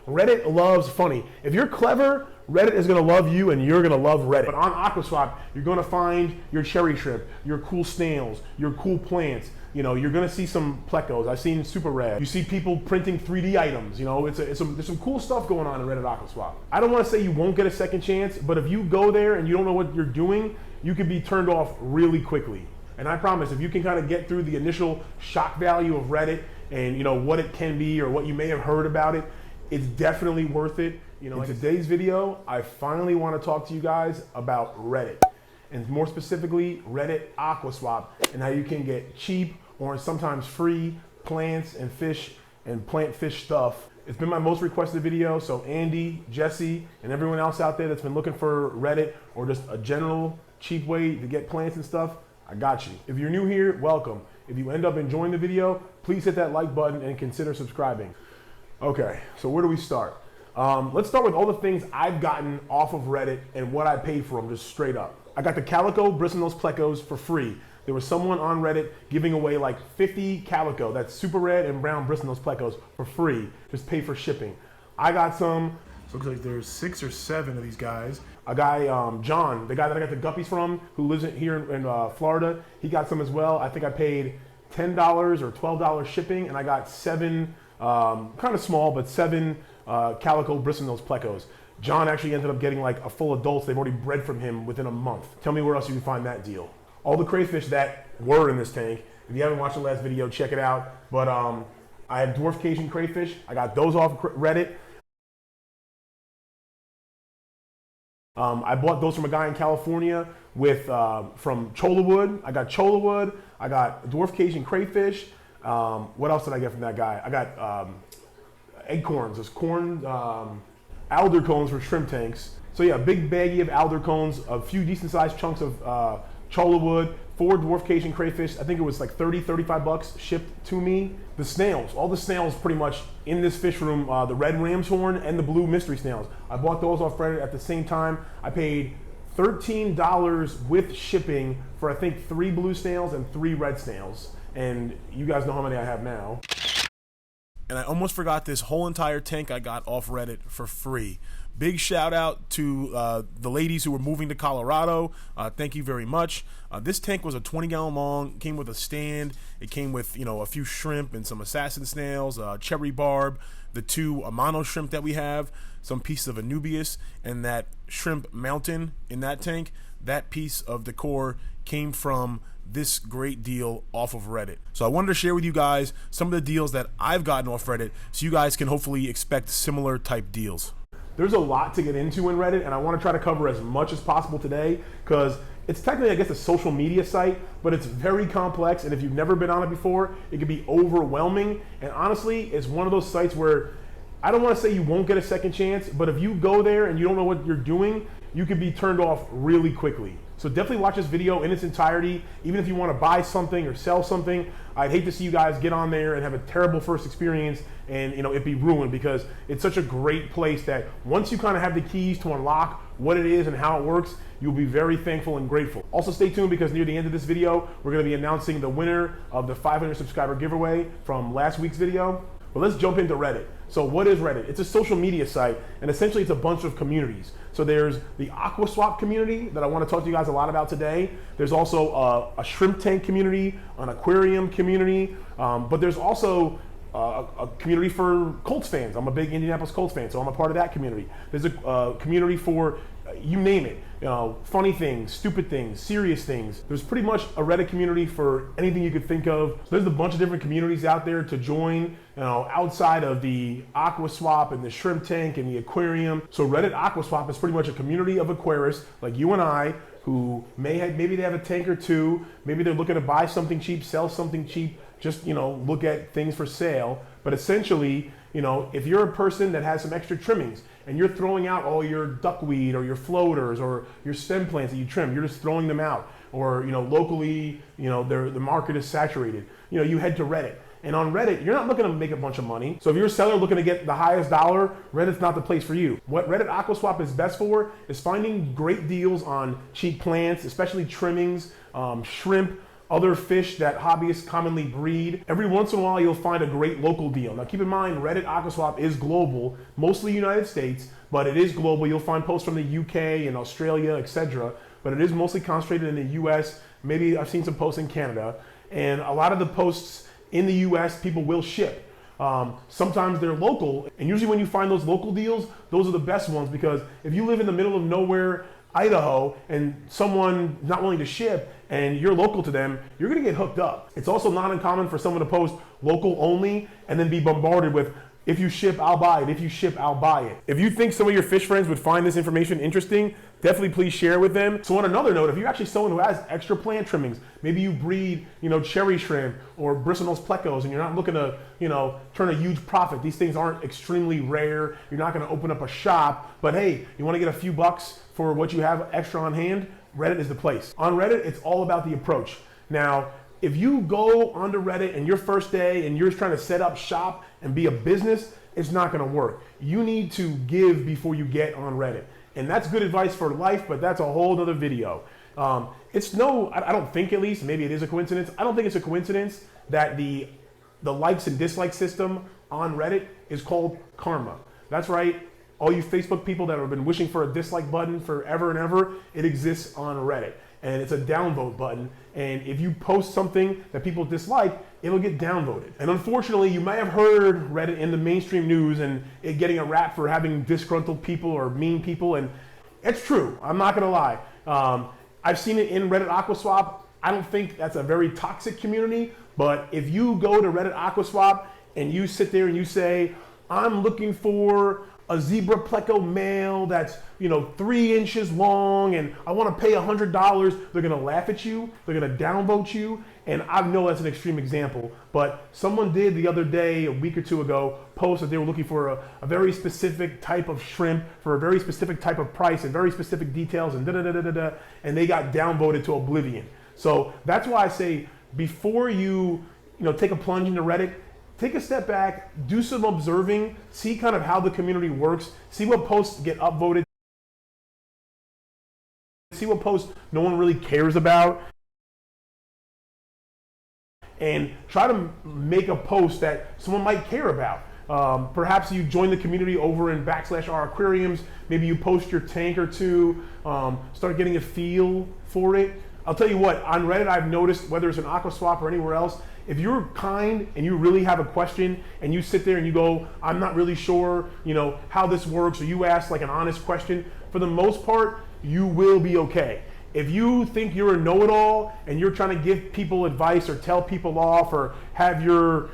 Reddit loves funny. If you're clever, Reddit is gonna love you and you're gonna love Reddit. But on AquaSwap, you're gonna find your cherry shrimp, your cool snails, your cool plants. You know, you're gonna see some plecos. I've seen super rad. You see people printing 3D items. You know, there's some cool stuff going on in Reddit AquaSwap. I don't wanna say you won't get a second chance, but if you go there and you don't know what you're doing, you could be turned off really quickly. And I promise, if you can kind of get through the initial shock value of Reddit and you know what it can be or what you may have heard about it, it's definitely worth it. You know, in today's video, I finally want to talk to you guys about Reddit, and more specifically, Reddit AquaSwap, and how you can get cheap or sometimes free plants and fish and plant fish stuff. It's been my most requested video, so Andy, Jesse, and everyone else out there that's been looking for Reddit or just a general cheap way to get plants and stuff, I got you. If you're new here, welcome. If you end up enjoying the video, please hit that like button and consider subscribing. Okay, so where do we start? Let's start with all the things I've gotten off of Reddit and what I paid for them, just straight up. I got the calico bristlenose plecos for free. There was someone on Reddit giving away like 50 calico, that's super red and brown bristlenose plecos for free, just pay for shipping. I got some, so looks like there's 6 or 7 of these guys. A guy, John, the guy that I got the guppies from, who lives here in Florida, he got some as well. I think I paid $10 or $12 shipping, and I got 7, kind of small, but 7 calico bristlenose plecos. John actually ended up getting like a full adults. They've already bred from him within a month. Tell me where else you can find that deal. All the crayfish that were in this tank, if you haven't watched the last video, check it out. But I have dwarf Cajun crayfish. I got those off Reddit. I bought those from a guy in California with from Cholawood. I got Cholawood. I got dwarf Cajun crayfish. What else did I get from that guy? I got acorns. There's corn, alder cones for shrimp tanks. So yeah, a big baggie of alder cones, a few decent sized chunks of Cholawood, 4 dwarf Cajun crayfish. I think it was like 30, 35 bucks shipped to me. The snails, all the snails pretty much in this fish room, the red ram's horn and the blue mystery snails. I bought those off Reddit at the same time. I paid $13 with shipping for I think 3 blue snails and 3 red snails. And you guys know how many I have now. And I almost forgot, this whole entire tank I got off Reddit for free. Big shout out to the ladies who were moving to Colorado. Thank you very much. This tank was a 20-gallon long, came with a stand. It came with, you know, a few shrimp and some assassin snails, cherry barb, the 2 Amano shrimp that we have, some pieces of Anubias, and that shrimp mountain in that tank. That piece of decor came from this great deal off of Reddit. So I wanted to share with you guys some of the deals that I've gotten off Reddit so you guys can hopefully expect similar type deals. There's a lot to get into in Reddit, and I want to try to cover as much as possible today because it's technically, I guess, a social media site, but it's very complex, and if you've never been on it before, it can be overwhelming. And honestly, it's one of those sites where I don't want to say you won't get a second chance, but if you go there and you don't know what you're doing, you could be turned off really quickly. So definitely watch this video in its entirety. Even if you want to buy something or sell something, I'd hate to see you guys get on there and have a terrible first experience and, you know, it be ruined, because it's such a great place that once you kind of have the keys to unlock what it is and how it works, you'll be very thankful and grateful. Also stay tuned, because near the end of this video, we're going to be announcing the winner of the 500 subscriber giveaway from last week's video. But let's jump into Reddit. So what is Reddit? It's a social media site, and essentially it's a bunch of communities. So there's the AquaSwap community that I want to talk to you guys a lot about today. There's also a shrimp tank community, an aquarium community, but there's also a community for Colts fans. I'm a big Indianapolis Colts fan, so I'm a part of that community. There's a community for you name it, you know, funny things, stupid things, serious things. There's pretty much a Reddit community for anything you could think of. So there's a bunch of different communities out there to join, you know, outside of the AquaSwap and the shrimp tank and the aquarium. So Reddit AquaSwap is pretty much a community of aquarists like you and I, who maybe they have a tank or 2, maybe they're looking to buy something cheap, sell something cheap, just, you know, look at things for sale. But essentially, you know, if you're a person that has some extra trimmings and you're throwing out all your duckweed or your floaters or your stem plants that you trim, you're just throwing them out, or, you know, locally, you know, the market is saturated, you know, you head to Reddit. And on Reddit, you're not looking to make a bunch of money. So if you're a seller looking to get the highest dollar, Reddit's not the place for you. What Reddit AquaSwap is best for is finding great deals on cheap plants, especially trimmings, shrimp, other fish that hobbyists commonly breed. Every once in a while, you'll find a great local deal. Now, keep in mind, Reddit AquaSwap is global, mostly United States, but it is global. You'll find posts from the UK and Australia, etc., but it is mostly concentrated in the US. Maybe I've seen some posts in Canada, and a lot of the posts in the US, people will ship. Sometimes they're local, and usually when you find those local deals, those are the best ones, because if you live in the middle of nowhere, Idaho, and someone not willing to ship and you're local to them, you're gonna get hooked up. It's also not uncommon for someone to post local only and then be bombarded with, if you ship, I'll buy it. If you ship, I'll buy it. If you think some of your fish friends would find this information interesting, definitely please share with them. So on another note, if you're actually someone who has extra plant trimmings, maybe you breed, cherry shrimp or bristlenose plecos, and you're not looking to, turn a huge profit. These things aren't extremely rare. You're not gonna open up a shop, but hey, you wanna get a few bucks for what you have extra on hand, Reddit is the place. On Reddit, it's all about the approach. Now, if you go onto Reddit and your first day and you're trying to set up shop and be a business, it's not gonna work. You need to give before you get on Reddit. And that's good advice for life, but that's a whole other video. I don't think, at least, maybe it is a coincidence. I don't think it's a coincidence that the likes and dislike system on Reddit is called karma. That's right. All you Facebook people that have been wishing for a dislike button forever and ever, it exists on Reddit. And it's a downvote button. And if you post something that people dislike, it'll get downvoted. And unfortunately, you may have heard Reddit in the mainstream news and it getting a rap for having disgruntled people or mean people. And it's true, I'm not gonna lie. I've seen it in Reddit AquaSwap. I don't think that's a very toxic community, but if you go to Reddit AquaSwap and you sit there and you say, I'm looking for a zebra pleco male that's 3 inches long and I want to pay $100, they're gonna laugh at you, they're gonna downvote you, and I know that's an extreme example, but someone did the other day, a week or two ago, post that they were looking for a very specific type of shrimp for a very specific type of price and very specific details and and they got downvoted to oblivion. So that's why I say, before you take a plunge into Reddit, take a step back, do some observing, see kind of how the community works, see what posts get upvoted, see what posts no one really cares about, and try to make a post that someone might care about. Perhaps you join the community over in /our_aquariums, maybe you post your tank or two, start getting a feel for it. I'll tell you what, on Reddit I've noticed, whether it's an AquaSwap or anywhere else, if you're kind and you really have a question and you sit there and you go, I'm not really sure, how this works, or you ask like an honest question, for the most part, you will be okay. If you think you're a know-it-all and you're trying to give people advice or tell people off or have your,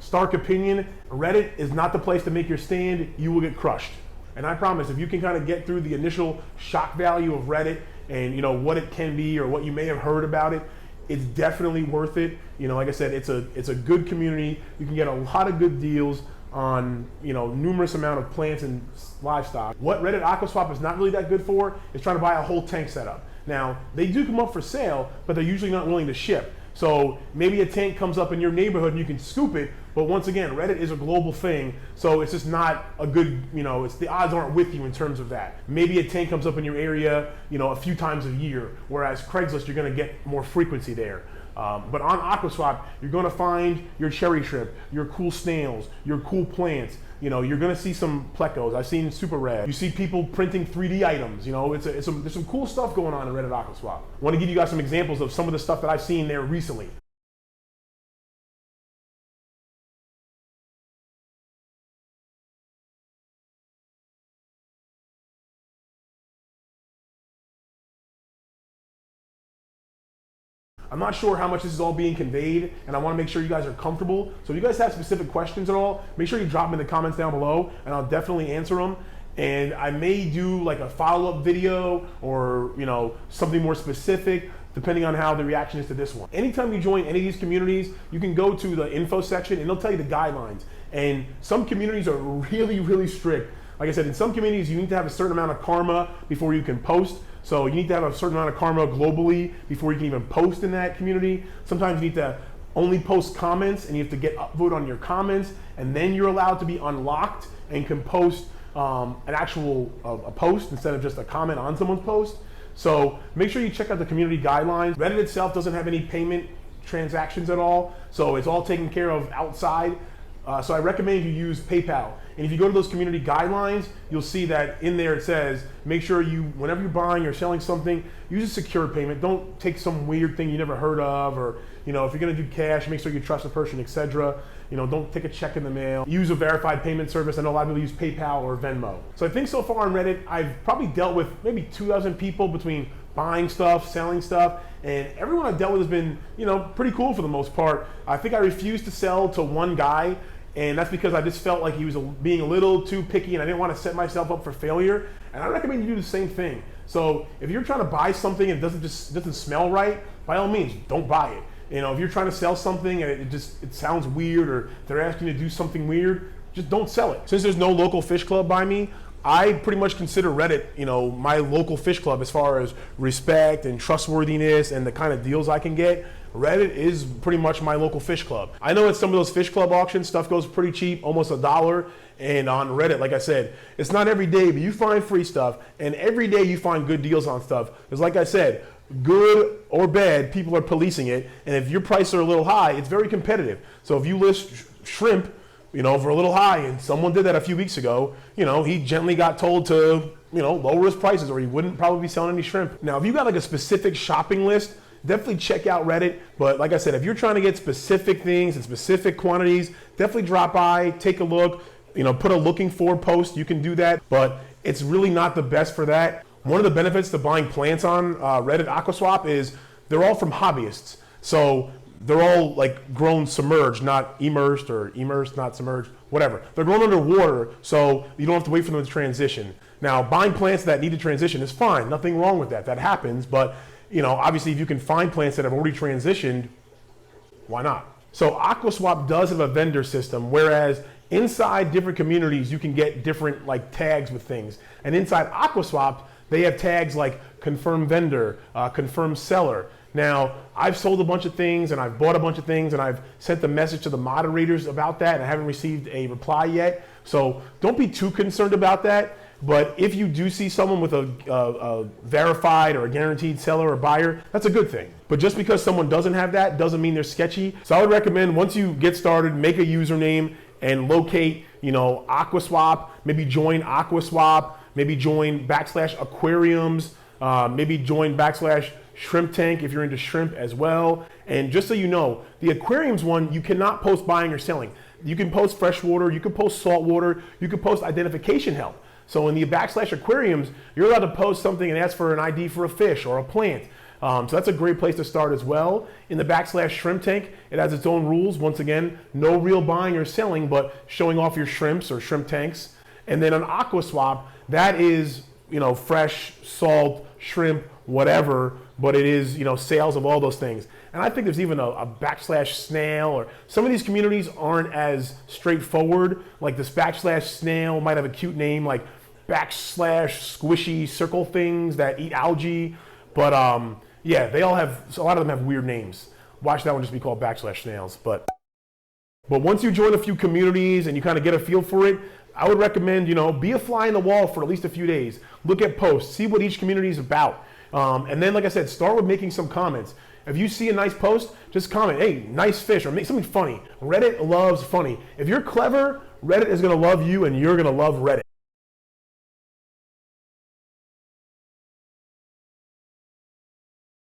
stark opinion, Reddit is not the place to make your stand. You will get crushed. And I promise, if you can kind of get through the initial shock value of Reddit and what it can be or what you may have heard about it, it's definitely worth it. Like I said, it's a good community. You can get a lot of good deals on numerous amount of plants and livestock. What Reddit AquaSwap is not really that good for is trying to buy a whole tank setup. Now, they do come up for sale, but they're usually not willing to ship. So maybe a tank comes up in your neighborhood and you can scoop it, but once again, Reddit is a global thing, so it's just not a good, the odds aren't with you in terms of that. Maybe a tank comes up in your area, a few times a year, whereas Craigslist, you're gonna get more frequency there. But on AquaSwap, you're gonna find your cherry shrimp, your cool snails, your cool plants. You're gonna see some plecos. I've seen super rad. You see people printing 3D items. There's some cool stuff going on in Reddit AquaSwap. I want to give you guys some examples of some of the stuff that I've seen there recently. I'm not sure how much this is all being conveyed, and I want to make sure you guys are comfortable. So if you guys have specific questions at all, make sure you drop them in the comments down below, and I'll definitely answer them. And I may do like a follow-up video or something more specific, depending on how the reaction is to this one. Anytime you join any of these communities, you can go to the info section and they'll tell you the guidelines. And some communities are really, really strict. Like I said, in some communities, you need to have a certain amount of karma before you can post. So you need to have a certain amount of karma globally before you can even post in that community. Sometimes you need to only post comments and you have to get upvote on your comments, and then you're allowed to be unlocked and can post an actual a post instead of just a comment on someone's post. So make sure you check out the community guidelines. Reddit itself doesn't have any payment transactions at all, so it's all taken care of outside. So I recommend you use PayPal. And if you go to those community guidelines, you'll see that in there it says, make sure you, whenever you're buying or selling something, use a secure payment. Don't take some weird thing you never heard of, or if you're gonna do cash, make sure you trust the person, etc. Don't take a check in the mail. Use a verified payment service. I know a lot of people use PayPal or Venmo. So I think so far on Reddit, I've probably dealt with maybe 2,000 people between buying stuff, selling stuff, and everyone I've dealt with has been, pretty cool for the most part. I think I refused to sell to one guy, and that's because I just felt like he was being a little too picky and I didn't want to set myself up for failure. And I recommend you do the same thing. So if you're trying to buy something and it doesn't smell right, by all means, don't buy it. If you're trying to sell something and it sounds weird, or they're asking you to do something weird, just don't sell it. Since there's no local fish club by me, I pretty much consider Reddit, my local fish club as far as respect and trustworthiness and the kind of deals I can get. Reddit is pretty much my local fish club. I know at some of those fish club auctions, stuff goes pretty cheap, almost $1. And on Reddit, like I said, it's not every day, but you find free stuff, and every day you find good deals on stuff. Because like I said, good or bad, people are policing it. And if your prices are a little high, it's very competitive. So if you list shrimp, for a little high, and someone did that a few weeks ago, he gently got told to, lower his prices, or he wouldn't probably be selling any shrimp. Now, if you got like a specific shopping list, definitely check out Reddit. But like I said, if you're trying to get specific things and specific quantities, definitely drop by, take a look, put a looking for post, you can do that, but it's really not the best for that. One of the benefits to buying plants on Reddit AquaSwap is they're all from hobbyists. So they're all like grown submerged, not immersed, or immersed, not submerged, whatever. They're grown underwater, so you don't have to wait for them to transition. Now, buying plants that need to transition is fine, nothing wrong with that, that happens, but obviously if you can find plants that have already transitioned, why not? So AquaSwap does have a vendor system, whereas inside different communities, you can get different like tags with things. And inside AquaSwap, they have tags like confirm vendor, confirm seller. Now, I've sold a bunch of things and I've bought a bunch of things and I've sent the message to the moderators about that and I haven't received a reply yet. So don't be too concerned about that. But if you do see someone with a verified or a guaranteed seller or buyer, that's a good thing. But just because someone doesn't have that doesn't mean they're sketchy. So I would recommend once you get started, make a username and locate, AquaSwap, maybe join AquaSwap, maybe join /aquariums, maybe join /shrimp tank if you're into shrimp as well. And just so you know, the aquariums one, you cannot post buying or selling. You can post freshwater, you can post saltwater, you can post identification help. So in the /aquariums, you're allowed to post something and ask for an ID for a fish or a plant. So that's a great place to start as well. In the /shrimp tank, it has its own rules. Once again, no real buying or selling, but showing off your shrimps or shrimp tanks. And then on AquaSwap, that is, fresh, salt, shrimp, whatever, but it is, sales of all those things. And I think there's even a /snail, or some of these communities aren't as straightforward. Like this /snail might have a cute name, like /squishy circle things that eat algae. But yeah, they all have, a lot of them have weird names. Watch that one just be called /snails. But once you join a few communities and you kind of get a feel for it, I would recommend, be a fly in the wall for at least a few days. Look at posts, see what each community is about. And then, like I said, start with making some comments. If you see a nice post, just comment, hey, nice fish, or make something funny. Reddit loves funny. If you're clever, Reddit is gonna love you and you're gonna love Reddit.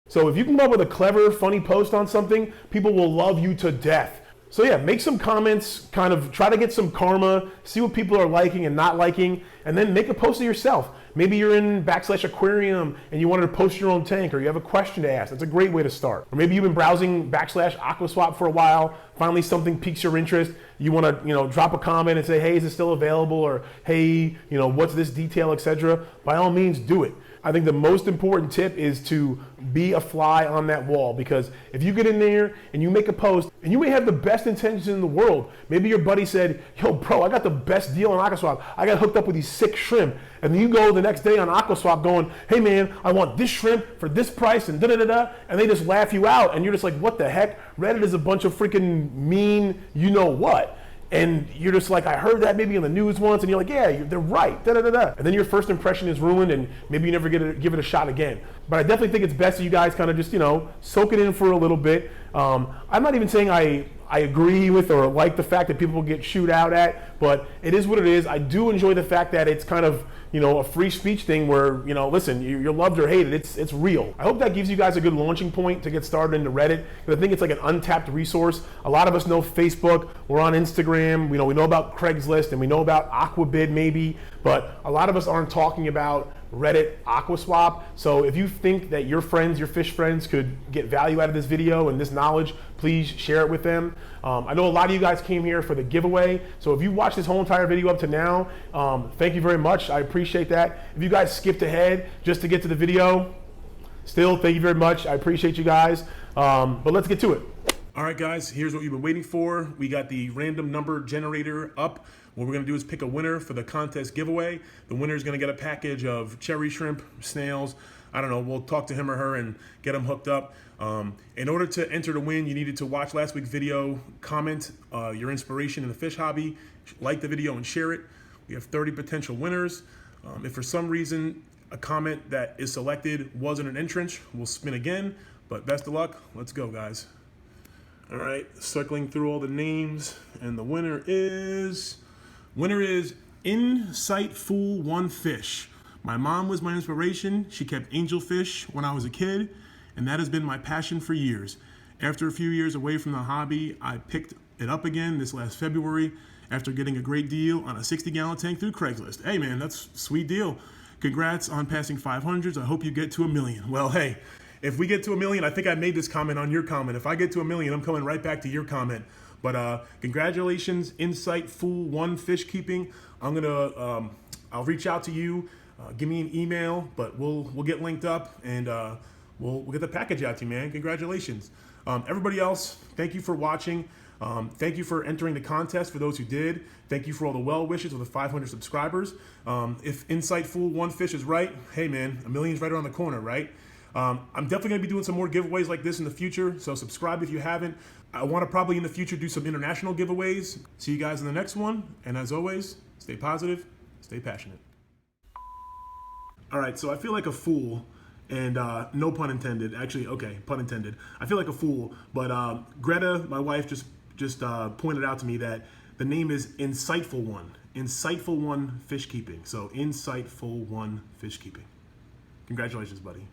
So if you come up with a clever, funny post on something, people will love you to death. So yeah, make some comments, kind of try to get some karma, see what people are liking and not liking, and then make a post of yourself. Maybe you're in /aquarium and you wanted to post your own tank, or you have a question to ask. That's a great way to start. Or maybe you've been browsing /aquaswap for a while, finally something piques your interest. You want to, drop a comment and say, hey, is it still available? Or hey, what's this detail, etc. By all means, do it. I think the most important tip is to be a fly on that wall, because if you get in there and you make a post and you may have the best intentions in the world, maybe your buddy said, yo bro, I got the best deal on AquaSwap. I got hooked up with these 6 shrimp. And then you go the next day on AquaSwap going, hey man, I want this shrimp for this price and da-da-da-da, and they just laugh you out and you're just like, what the heck? Reddit is a bunch of freaking mean you know what. and you're just like, I heard that maybe in the news once, and you're like, yeah, they're right, da da da da. And then your first impression is ruined, and maybe you never give it a shot again. But I definitely think it's best that you guys kind of just, you know, soak it in for a little bit. I'm not even saying I agree with or like the fact that people get chewed out at, but it is what it is. I do enjoy the fact that it's kind of, you know, a free speech thing where, you know, listen, you're loved or hated. It's real. I hope that gives you guys a good launching point to get started into Reddit, because I think it's like an untapped resource. A lot of us know Facebook. We're on Instagram. We know about Craigslist, and we know about Aquabid maybe, but a lot of us aren't talking about Reddit, AquaSwap. So if you think that your friends, your fish friends, could get value out of this video and this knowledge, please share it with them. I know a lot of you guys came here for the giveaway, so if you watched this whole entire video up to now, thank you very much. I appreciate that. If you guys skipped ahead just to get to the video, still, thank you very much. I appreciate you guys, but let's get to it. All right, guys, here's what you've been waiting for. We got the random number generator up. What we're gonna do is pick a winner for the contest giveaway. The winner is gonna get a package of cherry shrimp, snails. I don't know, we'll talk to him or her and get them hooked up. In order to enter to win, you needed to watch last week's video, comment your inspiration in the fish hobby, like the video and share it. We have 30 potential winners. If for some reason a comment that is selected wasn't an entrant, we'll spin again, but best of luck. Let's go, guys. All right, circling through all the names, and the winner is Insightful One Fish. My mom was my inspiration. She kept angelfish when I was a kid, and that has been my passion for years. After a few years away from the hobby, I picked it up again this last February after getting a great deal on a 60-gallon tank through Craigslist. Hey man, that's a sweet deal. Congrats on passing 500s. I hope you get to 1 million. Well, hey, if we get to 1 million, I think I made this comment on your comment. If I get to 1 million, I'm coming right back to your comment. But congratulations, Insightful One Fish Keeping. I'll reach out to you. Give me an email, but we'll get linked up, and we'll get the package out to you, man. Congratulations. Everybody else, thank you for watching. Thank you for entering the contest for those who did. Thank you for all the well wishes of the 500 subscribers. If Insightful One Fish is right, hey man, 1 million's right around the corner, right? I'm definitely going to be doing some more giveaways like this in the future, so subscribe if you haven't. I want to probably in the future do some international giveaways. See you guys in the next one, and as always, stay positive, stay passionate. All right, so I feel like a fool, and no pun intended. Actually, okay, pun intended. I feel like a fool, but Greta, my wife, just pointed out to me that the name is Insightful One. Insightful One Fish Keeping. So Insightful One Fish Keeping. Congratulations, buddy.